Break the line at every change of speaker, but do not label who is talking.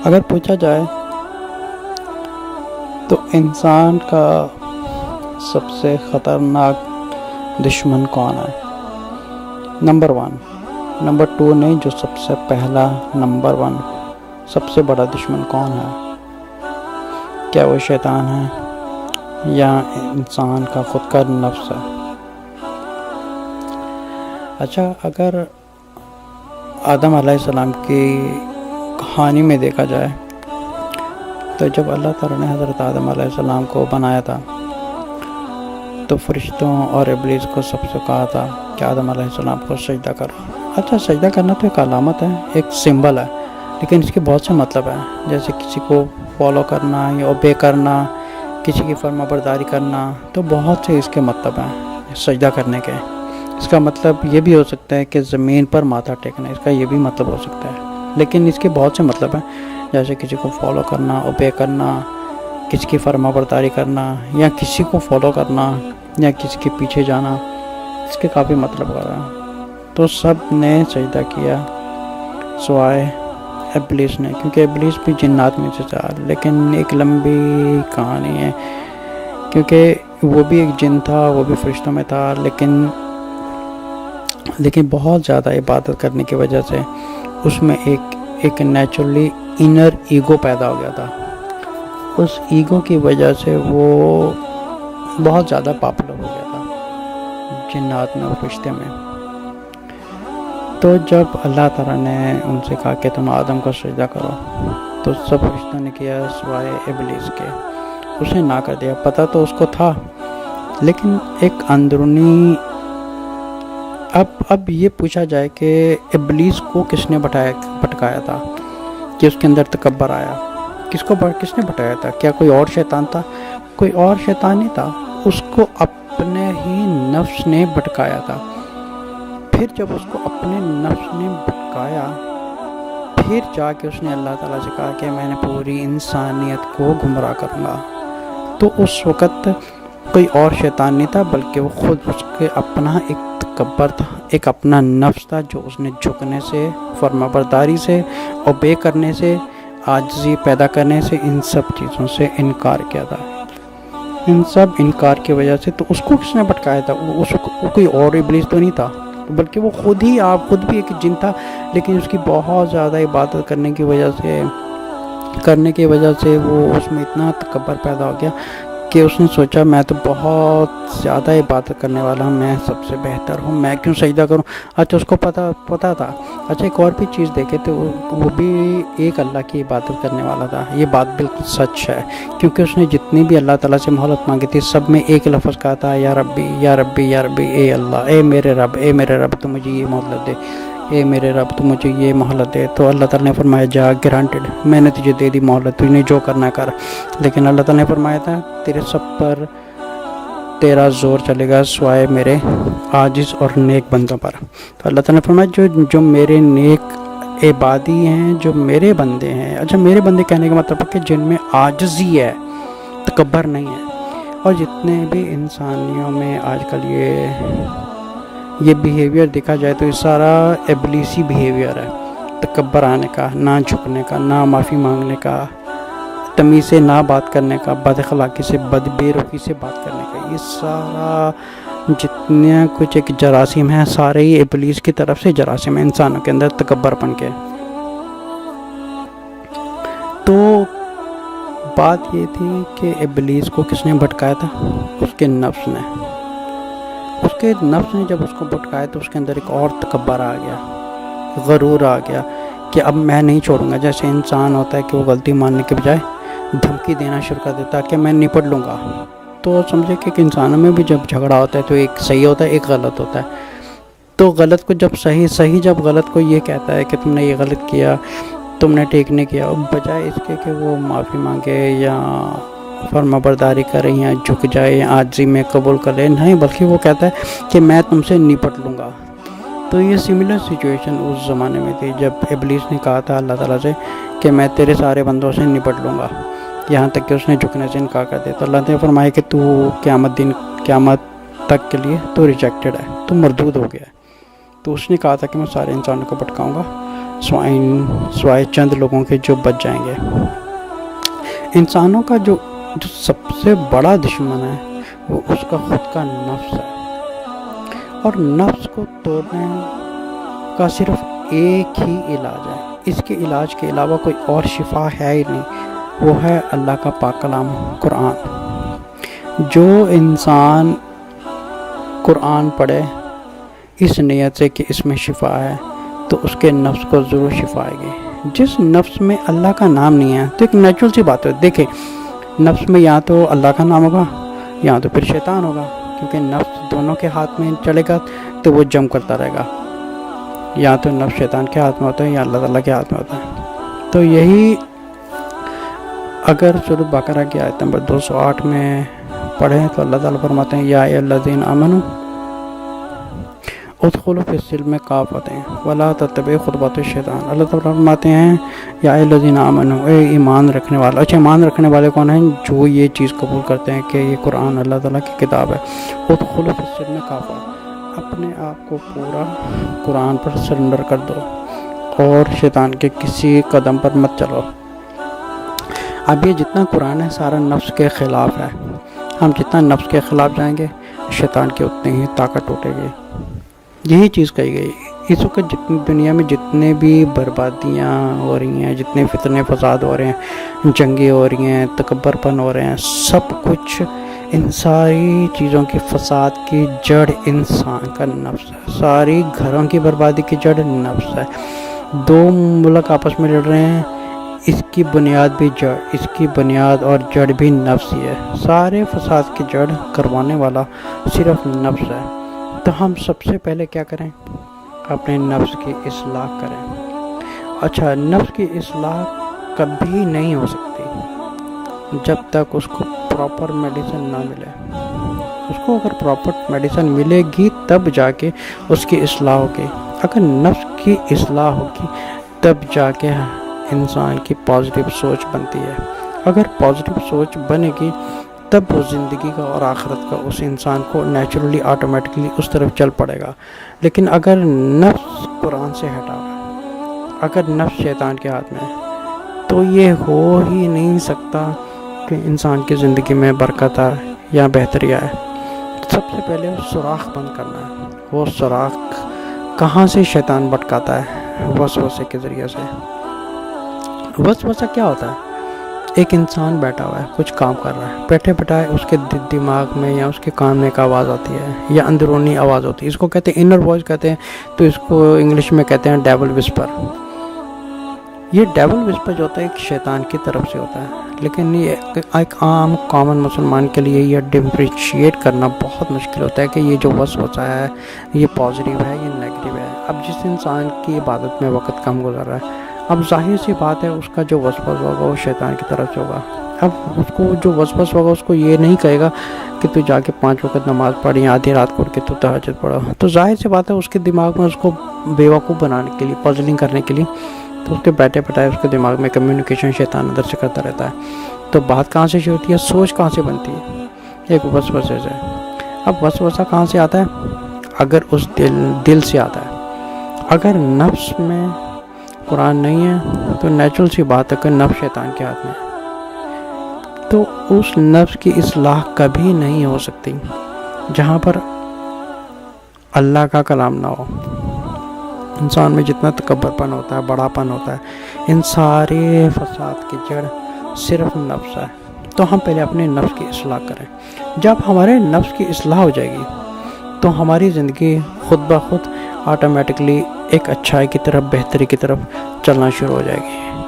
اگر پوچھا جائے تو انسان کا سب سے خطرناک دشمن کون ہے؟ نمبر 1، نمبر 2 نہیں، جو سب سے پہلا نمبر 1 سب سے بڑا دشمن کون ہے؟ کیا وہ شیطان ہے یا انسان کا خود کا نفس ہے؟ اچھا، اگر آدم علیہ السلام کی کہانی میں دیکھا جائے تو جب اللہ تعالیٰ نے حضرت آدم علیہ السلام کو بنایا تھا تو فرشتوں اور ابلیس کو سب سے کہا تھا کہ آدم علیہ السلام کو سجدہ کرو۔ اچھا، سجدہ کرنا تو ایک علامت ہے، ایک سمبل ہے، لیکن اس کے بہت سے مطلب ہیں، جیسے کسی کو فالو کرنا یا اوبے کرنا، کسی کی فرما برداری کرنا، تو بہت سے اس کے مطلب ہیں سجدہ کرنے کے۔ اس کا مطلب یہ بھی ہو سکتا ہے کہ زمین پر ماتھا ٹیکنا، اس کا یہ بھی مطلب ہو سکتا ہے، لیکن اس کے بہت سے مطلب ہیں، جیسے کسی کو فالو کرنا، اوبے کرنا، کسی کی فرما برداری کرنا، یا کسی کو فالو کرنا، یا کسی کے پیچھے جانا، اس کے کافی مطلب ہو رہا ہے۔ تو سب نے سجدہ کیا سوائے ابلیس نے، کیونکہ ابلیس بھی جنات میں سے تھا، لیکن ایک لمبی کہانی ہے، کیونکہ وہ بھی ایک جن تھا، وہ بھی فرشتوں میں تھا، لیکن بہت زیادہ عبادت کرنے کی وجہ سے اس میں ایک نیچرلی انر ایگو پیدا ہو گیا تھا۔ اس ایگو کی وجہ سے وہ بہت زیادہ پاپولر ہو گیا تھا جنات میں اور فرشتے میں۔ تو جب اللہ تعالیٰ نے ان سے کہا کہ تم آدم کو سجدہ کرو، تو سب فرشتوں نے کیا سوائے ابلیس کے، اس نے نہ کر دیا۔ پتہ تو اس کو تھا، لیکن ایک اندرونی اب یہ پوچھا جائے کہ ابلیس کو کس نے بھٹکایا تھا کہ اس کے اندر تکبر آیا؟ کس نے بھٹکایا تھا؟ کیا کوئی اور شیطان تھا؟ کوئی اور شیطان نہیں تھا، اس کو اپنے ہی نفس نے بھٹکایا تھا۔ پھر جب اس کو اپنے نفس نے بھٹکایا، پھر جا کے اس نے اللہ تعالیٰ سے کہا کہ میں نے پوری انسانیت کو گمراہ کروں گا۔ تو اس وقت کوئی اور شیطان نہیں تھا، بلکہ وہ خود اس کے اپنا ایک تکبر تھا، ایک اپنا نفس تھا، جو اس نے جھکنے سے، فرما برداری سے، اوبے کرنے سے، عاجزی پیدا کرنے سے، ان سب چیزوں سے انکار کیا تھا۔ ان سب انکار کی وجہ سے تو اس کو کس نے بھٹکایا تھا؟ وہ کوئی اور ابلیس تو نہیں تھا، بلکہ وہ خود بھی ایک جن تھا، لیکن اس کی بہت زیادہ عبادت کرنے کی وجہ سے وہ اس میں اتنا تکبر پیدا ہو گیا کہ اس نے سوچا میں تو بہت زیادہ عبادت کرنے والا ہوں، میں سب سے بہتر ہوں، میں کیوں سجدہ کروں؟ اچھا، اس کو پتہ تھا۔ اچھا، ایک اور بھی چیز دیکھے تو وہ بھی ایک اللہ کی عبادت کرنے والا تھا۔ یہ بات بالکل سچ ہے، کیونکہ اس نے جتنی بھی اللہ تعالیٰ سے مہلت مانگی تھی، سب میں ایک لفظ کہا تھا، یا ربی یا ربی یا ربی، اے اللہ، اے میرے رب تو مجھے یہ مہلت دے، اے میرے رب تو مجھے یہ مہلت دے۔ تو اللہ تعالیٰ نے فرمایا جا، گرانٹڈ، میں نے تجھے دے دی مہلت، تجھے جو کرنا کر۔ لیکن اللہ تعالیٰ نے فرمایا تھا تیرے سب پر تیرا زور چلے گا سوائے میرے عاجز اور نیک بندوں پر۔ تو اللہ تعالیٰ نے فرمایا جو میرے نیک عبادی ہیں، جو میرے بندے ہیں۔ اچھا، میرے بندے کہنے کا مطلب ہے کہ جن میں عاجزی ہے، تکبر نہیں ہے۔ اور جتنے بھی انسانیوں میں آج کل یہ بیہیویئر دیکھا جائے تو یہ سارا ابلیسی بیہیویئر ہے، تکبر آنے کا، نہ جھکنے کا، نہ معافی مانگنے کا، تمیز سے نہ بات کرنے کا، بد اخلاقی سے، بے رخی سے بات کرنے کا، یہ سارا جتنا کچھ ایک جراثیم ہے، سارے ہی ابلیس کی طرف سے جراثیم ہے انسانوں کے اندر، تکبر پن کے۔ تو بات یہ تھی کہ ابلیس کو کس نے بھٹکایا تھا؟ اس کے نفس نے۔ اس کے نفس نے جب اس کو بھٹکایا تو اس کے اندر ایک اور تکبر آ گیا، غرور آ گیا کہ اب میں نہیں چھوڑوں گا۔ جیسے انسان ہوتا ہے کہ وہ غلطی ماننے کے بجائے دھمکی دینا شروع کر دیتا کہ میں نپٹ لوں گا۔ تو سمجھے کہ انسانوں میں بھی جب جھگڑا ہوتا ہے تو ایک صحیح ہوتا ہے، ایک غلط ہوتا ہے۔ تو غلط کو جب صحیح جب غلط کو یہ کہتا ہے کہ تم نے یہ غلط کیا، تم نے ٹھیک نہیں کیا، بجائے اس کے کہ وہ معافی مانگے یا فرما برداری کرے یا جھک جائے یا عاجزی میں قبول کر لے، نہیں، بلکہ وہ کہتا ہے کہ میں تم سے نپٹ لوں گا۔ تو یہ سملر سچویشن اس زمانے میں تھی جب ابلیس نے کہا تھا اللہ تعالیٰ سے کہ میں تیرے سارے بندوں سے نپٹ لوں گا، یہاں تک کہ اس نے جھکنے سے انکار کر دیا۔ تو اللہ نے فرمایا کہ تو قیامت تک کے لیے تو ریجیکٹڈ ہے، تو مردود ہو گیا ہے۔ تو اس نے کہا تھا کہ میں سارے انسانوں کو بھٹکاؤں گا، سوائے چند لوگوں کے جو بچ جائیں گے۔ انسانوں کا جو سب سے بڑا دشمن ہے وہ اس کا خود کا نفس ہے، اور نفس کو توڑنے کا صرف ایک ہی علاج ہے، اس کے علاج کے علاوہ کوئی اور شفا ہے ہی نہیں، وہ ہے اللہ کا پاک کلام قرآن۔ جو انسان قرآن پڑھے اس نیت سے کہ اس میں شفا ہے تو اس کے نفس کو ضرور شفا آئے گی۔ جس نفس میں اللہ کا نام نہیں ہے تو ایک نیچرل سی بات ہے، دیکھیں نفس میں یا تو اللہ کا نام ہوگا یا تو پھر شیطان ہوگا، کیونکہ نفس دونوں کے ہاتھ میں چلے گا تو وہ جم کرتا رہے گا، یا تو نفس شیطان کے ہاتھ میں ہوتا ہے یا اللہ تعالیٰ کے ہاتھ میں ہوتا ہے۔ تو یہی اگر سورۃ بقرہ کی آیت نمبر 208 میں پڑھیں تو اللہ تعالیٰ فرماتے ہیں یا ایھا الذین آمنوا ادخلوا فی السلم کافۃ ولا تتبعوا خطوات الشیطان۔ اللہ تعالیٰ فرماتے ہیں یا ایھا الذین آمنوا، اے ایمان رکھنے والے۔ اچھا ایمان رکھنے والے کون ہیں؟ جو یہ چیز قبول کرتے ہیں کہ یہ قرآن اللہ تعالیٰ کی کتاب ہے۔ ادخلوا فی السلم کافۃ، اپنے آپ کو پورا قرآن پر سرنڈر کر دو اور شیطان کے کسی قدم پر مت چلو۔ اب یہ جتنا قرآن ہے سارا نفس کے خلاف ہے، ہم جتنا نفس کے خلاف جائیں گے شیطان کی اتنی ہی طاقت ٹوٹے گی۔ یہی چیز کہی گئی۔ اس وقت جتنی دنیا میں جتنے بھی بربادیاں ہو رہی ہیں، جتنے فتنے فساد ہو رہے ہیں، جنگیں ہو رہی ہیں، تکبر پن ہو رہے ہیں، سب کچھ ان ساری چیزوں کی فساد کی جڑ انسان کا نفس ہے۔ ساری گھروں کی بربادی کی جڑ نفس ہے۔ دو ملک آپس میں لڑ رہے ہیں، اس کی بنیاد بھی جڑ، اس کی بنیاد اور جڑ بھی نفس ہی ہے۔ سارے فساد کی جڑ کروانے والا صرف نفس ہے۔ تو ہم سب سے پہلے کیا کریں؟ اپنے نفس کی اصلاح کریں۔ اچھا، نفس کی اصلاح کبھی نہیں ہو سکتی جب تک اس کو پراپر میڈیسن نہ ملے۔ اس کو اگر پراپر میڈیسن ملے گی تب جا کے اس کی اصلاح ہوگی۔ اگر نفس کی اصلاح ہوگی تب جا کے انسان کی پازیٹیو سوچ بنتی ہے۔ اگر پازیٹیو سوچ بنے گی تب وہ زندگی کا اور آخرت کا اس انسان کو نیچرلی آٹومیٹکلی اس طرف چل پڑے گا۔ لیکن اگر نفس قرآن سے ہٹا ہوا، اگر نفس شیطان کے ہاتھ میں ہے تو یہ ہو ہی نہیں سکتا کہ انسان کی زندگی میں برکت آئے یا بہتری آئے۔ سب سے پہلے وہ سوراخ بند کرنا ہے۔ وہ سوراخ کہاں سے شیطان بٹکاتا ہے؟ وسوسے کے ذریعے سے۔ وسوسہ کیا ہوتا ہے؟ ایک انسان بیٹھا ہوا ہے، کچھ کام کر رہا ہے، بیٹھے بیٹھائے اس کے دماغ میں یا اس کے کان میں ایک آواز آتی ہے یا اندرونی آواز ہوتی ہے، اس کو کہتے ہیں انر وائس کہتے ہیں، تو اس کو انگلش میں کہتے ہیں ڈیول وسپر۔ یہ ڈیول وسپر جو ہوتا ہے ایک شیطان کی طرف سے ہوتا ہے، لیکن یہ ایک عام کامن مسلمان کے لیے یہ ڈفرینشیٹ کرنا بہت مشکل ہوتا ہے کہ یہ جو وسوسہ ہے یہ پازیٹیو ہے یہ نیگیٹو ہے۔ اب جس انسان کی عبادت میں وقت کم گزر رہا ہے، اب ظاہر سی بات ہے اس کا جو وسوسہ ہوگا وہ شیطان کی طرف سے ہوگا۔ اب اس کو جو وسوسہ ہوگا اس کو یہ نہیں کہے گا کہ تو جا کے 5 وقت نماز پڑھ یا آدھی رات کو اٹھ کے تو تہجد پڑھو، تو ظاہر سی بات ہے اس کے دماغ میں اس کو بیوقوف بنانے کے لیے، پازلنگ کرنے کے لیے، تو اس کے بیٹھے بیٹھائے اس کے دماغ میں کمیونیکیشن شیطان اندر سے کرتا رہتا ہے۔ تو بات کہاں سے شروع ہوتی ہے؟ سوچ کہاں سے بنتی ہے؟ ایک وسوسے سے۔ اب وسوسہ کہاں سے آتا ہے؟ اگر اس دل سے آتا ہے۔ اگر نفس میں قرآن نہیں ہے تو نیچرل سی بات ہے کہ نفس شیطان کے ہاتھ میں ہے، تو اس نفس کی اصلاح کبھی نہیں ہو سکتی جہاں پر اللہ کا کلام نہ ہو۔ انسان میں جتنا تکبر پن ہوتا ہے، بڑا پن ہوتا ہے، ان سارے فساد کی جڑ صرف نفس ہے۔ تو ہم پہلے اپنے نفس کی اصلاح کریں۔ جب ہمارے نفس کی اصلاح ہو جائے گی تو ہماری زندگی خود بخود آٹومیٹکلی ایک اچھائی کی طرف، بہتری کی طرف چلنا شروع ہو جائے گی۔